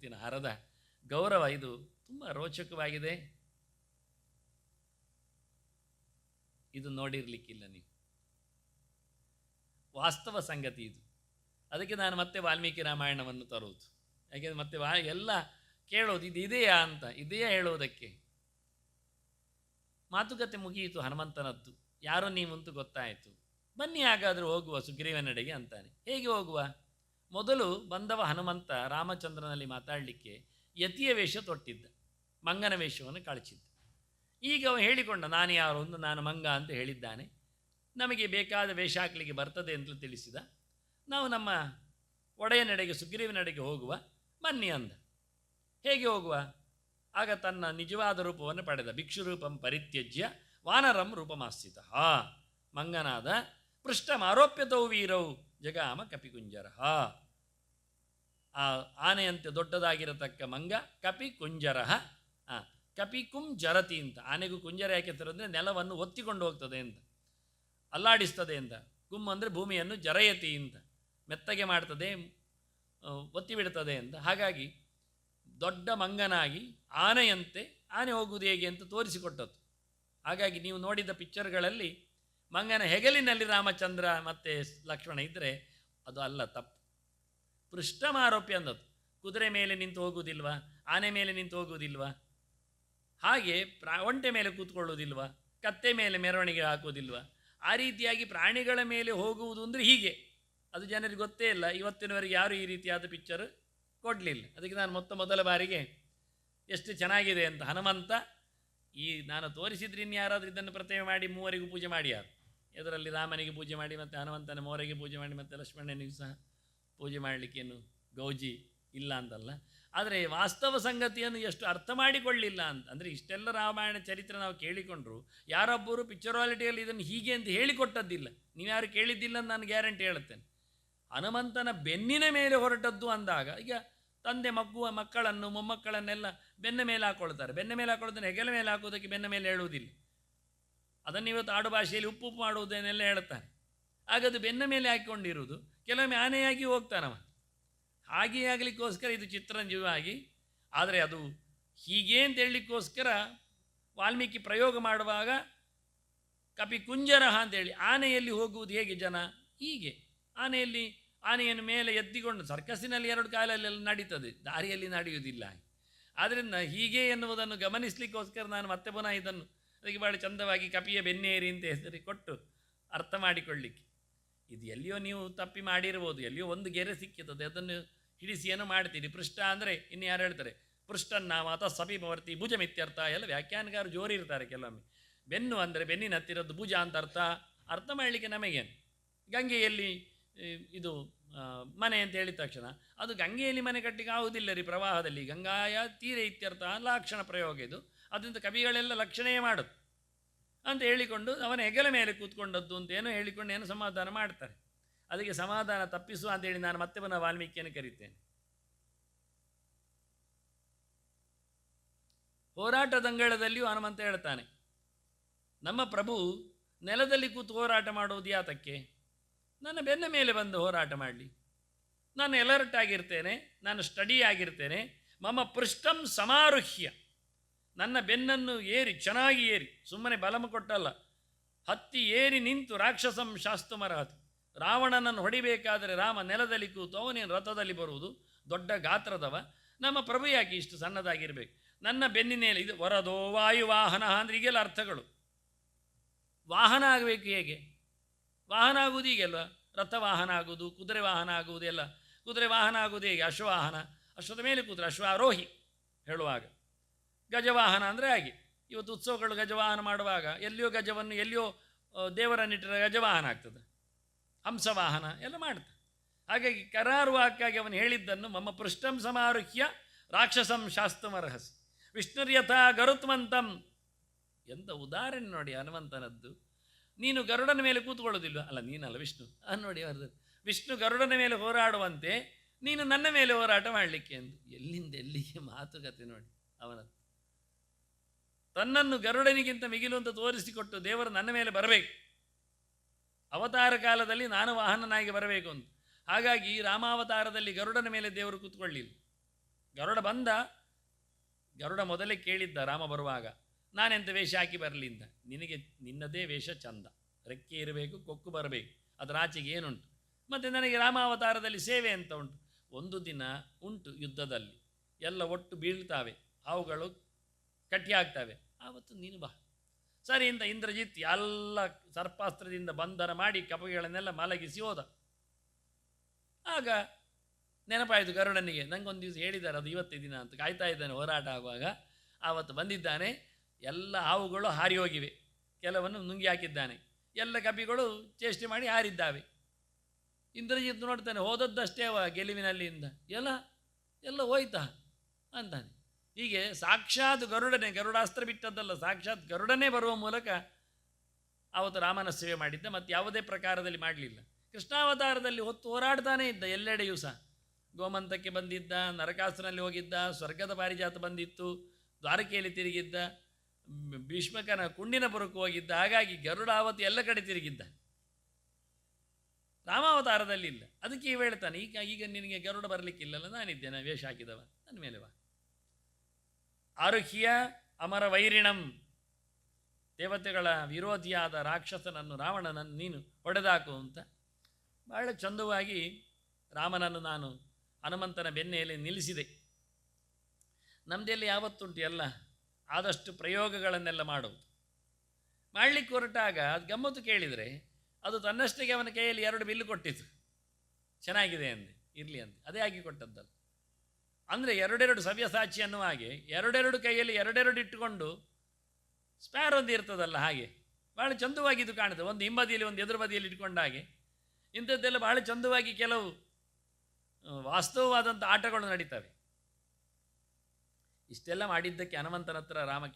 ಮುತ್ತಿನ ಹಾರದ ಗೌರವ ಇದು ತುಂಬ ರೋಚಕವಾಗಿದೆ. ಇದು ನೋಡಿರಲಿಕ್ಕಿಲ್ಲ ನೀವು, ವಾಸ್ತವ ಸಂಗತಿ ಇದು. ಅದಕ್ಕೆ ನಾನು ಮತ್ತೆ ವಾಲ್ಮೀಕಿ ರಾಮಾಯಣವನ್ನು ತರುವುದು. ಯಾಕೆಂದರೆ ಮತ್ತೆ ಎಲ್ಲ ಕೇಳೋದು ಇದು ಇದೆಯಾ ಅಂತ, ಇದೆಯಾ ಹೇಳೋದಕ್ಕೆ. ಮಾತುಕತೆ ಮುಗಿಯಿತು ಹನುಮಂತನದ್ದು. ಯಾರೋ ನೀವಂತೂ ಗೊತ್ತಾಯಿತು, ಬನ್ನಿ ಹಾಗಾದರೂ ಹೋಗುವ ಸುಗ್ರೀವನೆಡೆಗೆ ಅಂತಾನೆ. ಹೇಗೆ ಹೋಗುವ? ಮೊದಲು ಬಂದವ ಹನುಮಂತ ರಾಮಚಂದ್ರನಲ್ಲಿ ಮಾತಾಡಲಿಕ್ಕೆ ಯತಿಯ ವೇಷ ತೊಟ್ಟಿದ್ದ, ಮಂಗನ ವೇಷವನ್ನು ಕಳಚಿದ್ದ. ಈಗ ಅವ ಹೇಳಿಕೊಂಡ, ನಾನು ಯಾರು ಒಂದು, ನಾನು ಮಂಗ ಅಂತ ಹೇಳಿದ್ದಾನೆ, ನಮಗೆ ಬೇಕಾದ ವೇಷ ಹಾಕಲಿಕ್ಕೆ ಬರ್ತದೆ ಅಂತಲೂ ತಿಳಿಸಿದ. ನಾವು ನಮ್ಮ ಒಡೆಯನೆಡೆಗೆ ಸುಗ್ರೀವನೆಡೆಗೆ ಹೋಗುವ ಬನ್ನಿ ಅಂದ. ಹೇಗೆ ಹೋಗುವ? ಆಗ ತನ್ನ ನಿಜವಾದ ರೂಪವನ್ನು ಪಡೆದ. ಭಿಕ್ಷು ರೂಪಂ ಪರಿತ್ಯಜ್ಯ ವಾನರಂ ರೂಪಮಾಸ್ಥಿತ ಮಂಗನಾದ. ಪೃಷ್ಠಮಾರೋಪ್ಯತೌ ವೀರೌ ಜಗಾಮ ಕಪಿಕುಂಜರ. ಆ ಆನೆಯಂತೆ ದೊಡ್ಡದಾಗಿರತಕ್ಕ ಮಂಗ ಕಪಿಕುಂಜರ. ಕಪಿಕುಂ ಜರತಿ ಅಂತ. ಆನೆಗೂ ಕುಂಜರ ಯಾಕೆ ಅಂದರೆ ನೆಲವನ್ನು ಒತ್ತಿಕೊಂಡು ಹೋಗ್ತದೆ ಅಂತ, ಅಲ್ಲಾಡಿಸ್ತದೆ ಅಂತ. ಕುಂ ಅಂದರೆ ಭೂಮಿಯನ್ನು ಜರಯತಿ ಅಂತ, ಮೆತ್ತಗೆ ಮಾಡ್ತದೆ, ಒತ್ತಿ ಬಿಡ್ತದೆ ಅಂತ. ಹಾಗಾಗಿ ದೊಡ್ಡ ಮಂಗನಾಗಿ ಆನೆಯಂತೆ ಆನೆ ಹೋಗುವುದು ಹೇಗೆ ಅಂತ ತೋರಿಸಿಕೊಟ್ಟದ್ದು. ಹಾಗಾಗಿ ನೀವು ನೋಡಿದ ಪಿಕ್ಚರ್ಗಳಲ್ಲಿ ಮಂಗನ ಹೆಗಲಿನಲ್ಲಿ ರಾಮಚಂದ್ರ ಮತ್ತು ಲಕ್ಷ್ಮಣ ಇದ್ದರೆ ಅದು ಅಲ್ಲ, ತಪ್ಪು. ಪೃಷ್ಠಮಾರೋಪ್ಯ ಅಂದದ್ದು. ಕುದುರೆ ಮೇಲೆ ನಿಂತು ಹೋಗುವುದಿಲ್ವಾ, ಆನೆ ಮೇಲೆ ನಿಂತು ಹೋಗುವುದಿಲ್ವಾ, ಹಾಗೆ ಒಂಟೆ ಮೇಲೆ ಕೂತ್ಕೊಳ್ಳೋದಿಲ್ವಾ, ಕತ್ತೆ ಮೇಲೆ ಮೆರವಣಿಗೆ ಹಾಕೋದಿಲ್ವಾ, ಆ ರೀತಿಯಾಗಿ ಪ್ರಾಣಿಗಳ ಮೇಲೆ ಹೋಗುವುದು ಅಂದರೆ ಹೀಗೆ. ಅದು ಜನರಿಗೆ ಗೊತ್ತೇ ಇಲ್ಲ. ಇವತ್ತಿನವರೆಗೆ ಯಾರೂ ಈ ರೀತಿಯಾದ ಪಿಕ್ಚರ್ ಕೊಡಲಿಲ್ಲ. ಅದಕ್ಕೆ ನಾನು ಮೊದಲ ಬಾರಿಗೆ ಎಷ್ಟು ಚೆನ್ನಾಗಿದೆ ಅಂತ ಹನುಮಂತ ಈ ನಾನು ತೋರಿಸಿದ್ರೆ ಇನ್ಯಾರಾದರೂ ಇದನ್ನು ಪ್ರತಿಮೆ ಮಾಡಿ ಮೂವರಿಗೂ ಪೂಜೆ ಮಾಡಿ ಯಾರು, ಇದರಲ್ಲಿ ರಾಮನಿಗೆ ಪೂಜೆ ಮಾಡಿ ಮತ್ತು ಹನುಮಂತನ ಮೋರೆಗೆ ಪೂಜೆ ಮಾಡಿ ಮತ್ತು ಲಕ್ಷ್ಮಣನಿಗೂ ಸಹ ಪೂಜೆ ಮಾಡಲಿಕ್ಕೇನು ಗೌಜಿ ಇಲ್ಲ ಅಂತಲ್ಲ. ಆದರೆ ವಾಸ್ತವ ಸಂಗತಿಯನ್ನು ಎಷ್ಟು ಅರ್ಥ ಮಾಡಿಕೊಳ್ಳಿಲ್ಲ ಅಂತ. ಅಂದರೆ ಇಷ್ಟೆಲ್ಲ ರಾಮಾಯಣ ಚರಿತ್ರೆ ನಾವು ಕೇಳಿಕೊಂಡ್ರು ಯಾರೊಬ್ಬರು ಪಿಕ್ಚರಾಲಿಟಿಯಲ್ಲಿ ಇದನ್ನು ಹೀಗೆ ಅಂತ ಹೇಳಿಕೊಟ್ಟದ್ದಿಲ್ಲ. ನೀವ್ಯಾರು ಕೇಳಿದ್ದಿಲ್ಲ ಅಂತ ನಾನು ಗ್ಯಾರಂಟಿ ಹೇಳುತ್ತೇನೆ. ಹನುಮಂತನ ಬೆನ್ನಿನ ಮೇಲೆ ಹೊರಟದ್ದು ಅಂದಾಗ ಈಗ ತಂದೆ ಮಕ್ಕಳನ್ನು ಮೊಮ್ಮಕ್ಕಳನ್ನೆಲ್ಲ ಬೆನ್ನ ಮೇಲೆ ಹಾಕ್ಕೊಳ್ತಾರೆ. ಬೆನ್ನ ಮೇಲೆ ಹಾಕ್ಕೊಳ್ಳೋದನ್ನು ಹೆಗಲ ಮೇಲೆ ಹಾಕೋದಕ್ಕೆ ಬೆನ್ನ ಮೇಲೆ ಹೇಳುವುದಿಲ್ಲ. ಅದನ್ನು ಇವತ್ತು ಆಡು ಭಾಷೆಯಲ್ಲಿ ಉಪ್ಪು ಮಾಡುವುದನ್ನೆಲ್ಲ ಹೇಳ್ತಾರೆ. ಹಾಗದು ಬೆನ್ನ ಮೇಲೆ ಹಾಕಿಕೊಂಡಿರುವುದು. ಕೆಲವೊಮ್ಮೆ ಆನೆಯಾಗಿ ಹೋಗ್ತಾನವ. ಹಾಗೆ ಆಗಲಿಕ್ಕೋಸ್ಕರ ಇದು ಚಿತ್ರಂಜೀವಾಗಿ. ಆದರೆ ಅದು ಹೀಗೆ ಅಂತ ಹೇಳಲಿಕ್ಕೋಸ್ಕರ ವಾಲ್ಮೀಕಿ ಪ್ರಯೋಗ ಮಾಡುವಾಗ ಕಪಿಕುಂಜರಹ ಅಂತೇಳಿ, ಆನೆಯಲ್ಲಿ ಹೋಗುವುದು ಹೇಗೆ ಜನ ಹೀಗೆ, ಆನೆಯನ್ನು ಮೇಲೆ ಎತ್ತಿಕೊಂಡು ಸರ್ಕಸ್ಸಿನಲ್ಲಿ 2 ಕಾಲಲ್ಲೆಲ್ಲ ನಡೀತದೆ, ದಾರಿಯಲ್ಲಿ ನಡೆಯುವುದಿಲ್ಲ. ಆದ್ದರಿಂದ ಹೀಗೆ ಎನ್ನುವುದನ್ನು ಗಮನಿಸಲಿಕ್ಕೋಸ್ಕರ ನಾನು ಮತ್ತೆ ಪುನಃ ಇದನ್ನು ಅದಕ್ಕೆ ಭಾಳ ಚಂದವಾಗಿ ಕಪಿಯ ಬೆನ್ನೇರಿ ಅಂತ ಹೆಸರಿ ಕೊಟ್ಟು ಅರ್ಥ ಮಾಡಿಕೊಳ್ಳಿಕ್ಕೆ. ಇದು ಎಲ್ಲಿಯೋ ನೀವು ತಪ್ಪಿ ಮಾಡಿರ್ಬೋದು, ಎಲ್ಲಿಯೋ ಒಂದು ಗೆರೆ ಸಿಕ್ಕಿರ್ತದೆ, ಅದನ್ನು ಹಿಡಿಸಿ ಏನೋ ಮಾಡ್ತೀರಿ. ಪೃಷ್ಠ ಅಂದರೆ ಇನ್ನು ಯಾರು ಹೇಳ್ತಾರೆ ಪೃಷ್ಠನ್ನಾಮ ಅಥವಾ ಸಮೀಪವರ್ತಿ ಭುಜಮಿತ್ಯರ್ಥ ಎಲ್ಲ ವ್ಯಾಖ್ಯಾನಗಾರರು ಜೋರಿರ್ತಾರೆ. ಕೆಲವೊಮ್ಮೆ ಬೆನ್ನು ಅಂದರೆ ಬೆನ್ನಿನ ಹತ್ತಿರದ್ದು ಭುಜ ಅಂತ ಅರ್ಥ ಮಾಡಲಿಕ್ಕೆ ನಮಗೇನು. ಗಂಗೆಯಲ್ಲಿ ಇದು ಮನೆ ಅಂತ ಹೇಳಿದ ತಕ್ಷಣ ಅದು ಗಂಗೆಯಲ್ಲಿ ಮನೆ ಕಟ್ಟಲಿಕ್ಕೆ ಆಗುವುದಿಲ್ಲ ರೀ. ಪ್ರವಾಹದಲ್ಲಿ ಗಂಗಾಯ ತೀರೆ ಇತ್ಯರ್ಥ ಲಾಕ್ಷಣ ಪ್ರಯೋಗ ಇದು. ಅದರಿಂದ ಕವಿಗಳೆಲ್ಲ ಲಕ್ಷಣವೇ ಮಾಡೋದು ಅಂತ ಹೇಳಿಕೊಂಡು ಅವನ ಹೆಗಲ ಮೇಲೆ ಕೂತ್ಕೊಂಡದ್ದು ಅಂತ ಏನೋ ಹೇಳಿಕೊಂಡು ಏನೋ ಸಮಾಧಾನ ಮಾಡ್ತಾರೆ. ಅದಕ್ಕೆ ಸಮಾಧಾನ ತಪ್ಪಿಸುವ ಅಂತೇಳಿ ನಾನು ಮತ್ತೆ ಪುನಃ ವಾಲ್ಮೀಕಿಯನ್ನು ಕರೀತೇನೆ. ಹೋರಾಟದಂಗಳದಲ್ಲಿಯೂ ಹನುಮಂತ ಹೇಳ್ತಾನೆ, ನಮ್ಮ ಪ್ರಭು ನೆಲದಲ್ಲಿ ಕೂತು ಹೋರಾಟ ಮಾಡುವುದು ಯಾತಕ್ಕೆ? ನನ್ನ ಬೆನ್ನ ಮೇಲೆ ಬಂದು ಹೋರಾಟ ಮಾಡಲಿ. ನಾನು ಎಲರ್ಟ್ ಆಗಿರ್ತೇನೆ, ನಾನು ಸ್ಟಡಿ ಆಗಿರ್ತೇನೆ. ಮಮ ಪೃಷ್ಠಂ ಸಮಾರುಹ್ಯ, ನನ್ನ ಬೆನ್ನನ್ನು ಏರಿ ಚೆನ್ನಾಗಿ ಏರಿ, ಸುಮ್ಮನೆ ಬಲಮ ಕೊಟ್ಟಲ್ಲ, ಹತ್ತಿ ಏರಿ ನಿಂತು ರಾಕ್ಷಸಂ ಶಾಸ್ತುಮರಹತಿ, ರಾವಣನನ್ನು ಹೊಡಿಬೇಕಾದರೆ ರಾಮ ನೆಲದಲ್ಲಿ ಕೂತು ಅವನೇನು ರಥದಲ್ಲಿ ಬರುವುದು, ದೊಡ್ಡ ಗಾತ್ರದವ. ನಮ್ಮ ಪ್ರಭು ಯಾಕೆ ಇಷ್ಟು ಸಣ್ಣದಾಗಿರಬೇಕು? ನನ್ನ ಬೆನ್ನಿನೇಲೆ ಇದು ವರದೋ ವಾಯುವಾಹನ ಅಂದರೆ ಈಗೆಲ್ಲ ಅರ್ಥಗಳು. ವಾಹನ ಆಗಬೇಕು ಹೇಗೆ? ವಾಹನ ಆಗುವುದು ಹೀಗೆಲ್ಲ, ರಥವಾಹನ ಆಗುವುದು, ಕುದುರೆ ವಾಹನ ಆಗುವುದು ಎಲ್ಲ. ಕುದುರೆ ವಾಹನ ಆಗುವುದು ಹೇಗೆ? ಅಶ್ವವಾಹನ, ಅಶ್ವದ ಮೇಲೆ ಕೂತ್ರೆ ಅಶ್ವಾರೋಹಿ ಹೇಳುವಾಗ. ಗಜವಾಹನ ಅಂದರೆ ಹಾಗೆ. ಇವತ್ತು ಉತ್ಸವಗಳು ಗಜವಾಹನ ಮಾಡುವಾಗ ಎಲ್ಲಿಯೋ ಗಜವನ್ನು ಎಲ್ಲಿಯೋ ದೇವರನ್ನಿಟ್ಟರೆ ಗಜವಾಹನ ಆಗ್ತದೆ, ಹಂಸವಾಹನ ಎಲ್ಲ ಮಾಡ್ತಾರೆ. ಹಾಗಾಗಿ ಕರಾರುವಾಕ್ಕಾಗಿ ಅವನು ಹೇಳಿದ್ದನ್ನು ಮಮ್ಮ ಪೃಷ್ಠಂ ಸಮಾರುಹ್ಯ ರಾಕ್ಷಸಂ ಶಾಸ್ತುಮರ್ಹಸ್ ವಿಷ್ಣುರ್ಯಥಾ ಗರುತ್ಮಂತಂ. ಎಂಥ ಉದಾಹರಣೆ ನೋಡಿ ಹನುಮಂತನದ್ದು. ನೀನು ಗರುಡನ ಮೇಲೆ ಕೂತ್ಕೊಳ್ಳೋದಿಲ್ವ? ಅಲ್ಲ, ನೀನಲ್ಲ ವಿಷ್ಣು. ನೋಡಿ ಅವ್ರದ್ದು ವಿಷ್ಣು ಗರುಡನ ಮೇಲೆ ಹೋರಾಡುವಂತೆ ನೀನು ನನ್ನ ಮೇಲೆ ಹೋರಾಟ ಮಾಡಲಿಕ್ಕೆ ಎಂದು. ಎಲ್ಲಿಂದ ಎಲ್ಲಿಗೆ ಮಾತುಕತೆ ನೋಡಿ ಅವನದ್ದು. ತನ್ನನ್ನು ಗರುಡನಿಗಿಂತ ಮಿಗಿಲು ಅಂತ ತೋರಿಸಿಕೊಟ್ಟು ದೇವರು ನನ್ನ ಮೇಲೆ ಬರಬೇಕು, ಅವತಾರ ಕಾಲದಲ್ಲಿ ನಾನು ವಾಹನನಾಗಿ ಬರಬೇಕು ಅಂತ. ಹಾಗಾಗಿ ರಾಮಾವತಾರದಲ್ಲಿ ಗರುಡನ ಮೇಲೆ ದೇವರು ಕೂತ್ಕೊಳ್ಳಿಲ್ಲ. ಗರುಡ ಬಂದ. ಗರುಡ ಮೊದಲೇ ಕೇಳಿದ್ದ ರಾಮ ಬರುವಾಗ, ನಾನೆಂತ ವೇಷ ಹಾಕಿ ಬರಲಿ ಅಂತ. ನಿನಗೆ ನಿನ್ನದೇ ವೇಷ ಚಂದ, ರೆಕ್ಕೆ ಇರಬೇಕು, ಕೊಕ್ಕು ಬರಬೇಕು, ಅದರ ಆಚೆಗೆ ಏನುಂಟು. ಮತ್ತು ನನಗೆ ರಾಮಾವತಾರದಲ್ಲಿ ಸೇವೆ ಅಂತ ಉಂಟು. ಒಂದು ದಿನ ಉಂಟು ಯುದ್ಧದಲ್ಲಿ, ಎಲ್ಲ ಒಟ್ಟು ಬೀಳ್ತಾವೆ, ಹಾವುಗಳು ಕಟ್ಟಿಯಾಗ್ತವೆ, ಆವತ್ತು ನೀನು ಬಾ. ಸರಿ ಅಂತ ಇಂದ್ರಜಿತ್ ಎಲ್ಲ ಸರ್ಪಾಸ್ತ್ರದಿಂದ ಬಂಧನ ಮಾಡಿ ಕಪಗಳನ್ನೆಲ್ಲ ಮಲಗಿಸಿ ಹೋದ. ಆಗ ನೆನಪಾಯಿತು ಗರುಡನಿಗೆ, ನನಗೊಂದು ದಿವಸ ಹೇಳಿದ್ದಾರೆ, ಅದು ಇವತ್ತೇ ದಿನ ಅಂತ ಕಾಯ್ತಾ ಇದ್ದಾನೆ. ಹೋರಾಟ ಆಗುವಾಗ ಆವತ್ತು ಬಂದಿದ್ದಾನೆ. ಎಲ್ಲ ಹಾವುಗಳು ಹಾರಿ ಹೋಗಿವೆ, ಕೆಲವನ್ನು ನುಂಗಿ ಹಾಕಿದ್ದಾನೆ. ಎಲ್ಲ ಕಪಿಗಳು ಚೇಷ್ಟೆ ಮಾಡಿ ಹಾರಿದ್ದಾವೆ. ಇಂದ್ರಜಿತ್ ನೋಡ್ತಾನೆ, ಹೋದದ್ದಷ್ಟೇ ಅವ ಗೆಲುವಿನಲ್ಲಿಂದ, ಎಲ್ಲ ಹೋಯ್ತಾ ಅಂತಾನೆ. ಹೀಗೆ ಸಾಕ್ಷಾತ್ ಗರುಡನೇ, ಗರುಡಾಸ್ತ್ರ ಬಿಟ್ಟದ್ದಲ್ಲ, ಸಾಕ್ಷಾತ್ ಗರುಡನೇ ಬರುವ ಮೂಲಕ ಆವತ್ತು ರಾಮನ ಸೇವೆ ಮಾಡಿದ್ದ. ಮತ್ತು ಯಾವುದೇ ಪ್ರಕಾರದಲ್ಲಿ ಮಾಡಲಿಲ್ಲ. ಕೃಷ್ಣಾವತಾರದಲ್ಲಿ ಹೊತ್ತು ಹೋರಾಡ್ತಾನೇ ಇದ್ದ ಎಲ್ಲೆಡೆಯೂ ಸಹ. ಗೋಮಂತಕ್ಕೆ ಬಂದಿದ್ದ, ನರಕಾಸುರನಲ್ಲಿ ಹೋಗಿದ್ದ, ಸ್ವರ್ಗದ ಪಾರಿಜಾತ ಬಂದಿತ್ತು, ದ್ವಾರಕೆಯಲ್ಲಿ ತಿರುಗಿದ್ದ, ಭೀಷ್ಮಕನ ಕುಂಡಿನಪುರಕ್ಕೆ ಹೋಗಿದ್ದ. ಹಾಗಾಗಿ ಗರುಡ ಆವತ್ತು ಎಲ್ಲ ಕಡೆ ತಿರುಗಿದ್ದ, ರಾಮಾವತಾರದಲ್ಲಿ ಇಲ್ಲ. ಅದಕ್ಕೆ ಇವ ಹೇಳ್ತಾನೆ, ಈಗ ನಿನಗೆ ಗರುಡ ಬರಲಿಕ್ಕಿಲ್ಲಲ್ಲ, ನಾನಿದ್ದೇನೆ ವೇಷ ಹಾಕಿದವ, ನನ್ನ ಮೇಲೆ ಬಾ. ಆರುಹ್ಯ ಅಮರ ವೈರಿಣಂ, ದೇವತೆಗಳ ವಿರೋಧಿಯಾದ ರಾಕ್ಷಸನನ್ನು, ರಾವಣನನ್ನು ನೀನು ಹೊಡೆದಾಕು ಅಂತ ಬಹಳ ಚಂದವಾಗಿ ರಾಮನನ್ನು ನಾನು ಹನುಮಂತನ ಬೆನ್ನೆಯಲ್ಲಿ ನಿಲ್ಲಿಸಿದೆ. ನಮ್ಮದೆಲ್ಲಿ ಯಾವತ್ತುಂಟು ಎಲ್ಲ ಆದಷ್ಟು ಪ್ರಯೋಗಗಳನ್ನೆಲ್ಲ ಮಾಡೋದು. ಮಾಡಲಿಕ್ಕೆ ಹೊರಟಾಗ ಅದು ಗಮ್ಮತ್ತು ಕೇಳಿದರೆ, ಅದು ತನ್ನಷ್ಟಕ್ಕೆ ಅವನ ಕೈಯಲ್ಲಿ 2 ಬಿಲ್ಲು ಕೊಟ್ಟಿತು, ಚೆನ್ನಾಗಿದೆ ಅಂದೆ, ಇರಲಿ ಅಂದೆ. ಅದೇ ಆಗಿ ಕೊಟ್ಟದ್ದಲ್ಲ. ಅಂದರೆ 2 ಸವ್ಯಸಾಚಿ ಅನ್ನುವ ಹಾಗೆ 2 ಕೈಯಲ್ಲಿ 2 ಇಟ್ಟುಕೊಂಡು ಸ್ಪ್ಯಾರ್ ಒಂದು ಇರ್ತದಲ್ಲ, ಹಾಗೆ ಭಾಳ ಚಂದವಾಗಿ ಇದು ಕಾಣುತ್ತೆ. ಒಂದು ಹಿಂಬದಿಯಲ್ಲಿ ಒಂದು ಎದುರು ಬದಿಯಲ್ಲಿ ಇಟ್ಕೊಂಡ ಹಾಗೆ. ಇಂಥದ್ದೆಲ್ಲ ಭಾಳ ಚಂದವಾಗಿ ಕೆಲವು ವಾಸ್ತವವಾದಂಥ ಆಟಗಳು ನಡೀತವೆ. ಇಷ್ಟೆಲ್ಲ ಮಾಡಿದ್ದಕ್ಕೆ ಹನುಮಂತನ ಹತ್ರ ರಾಮ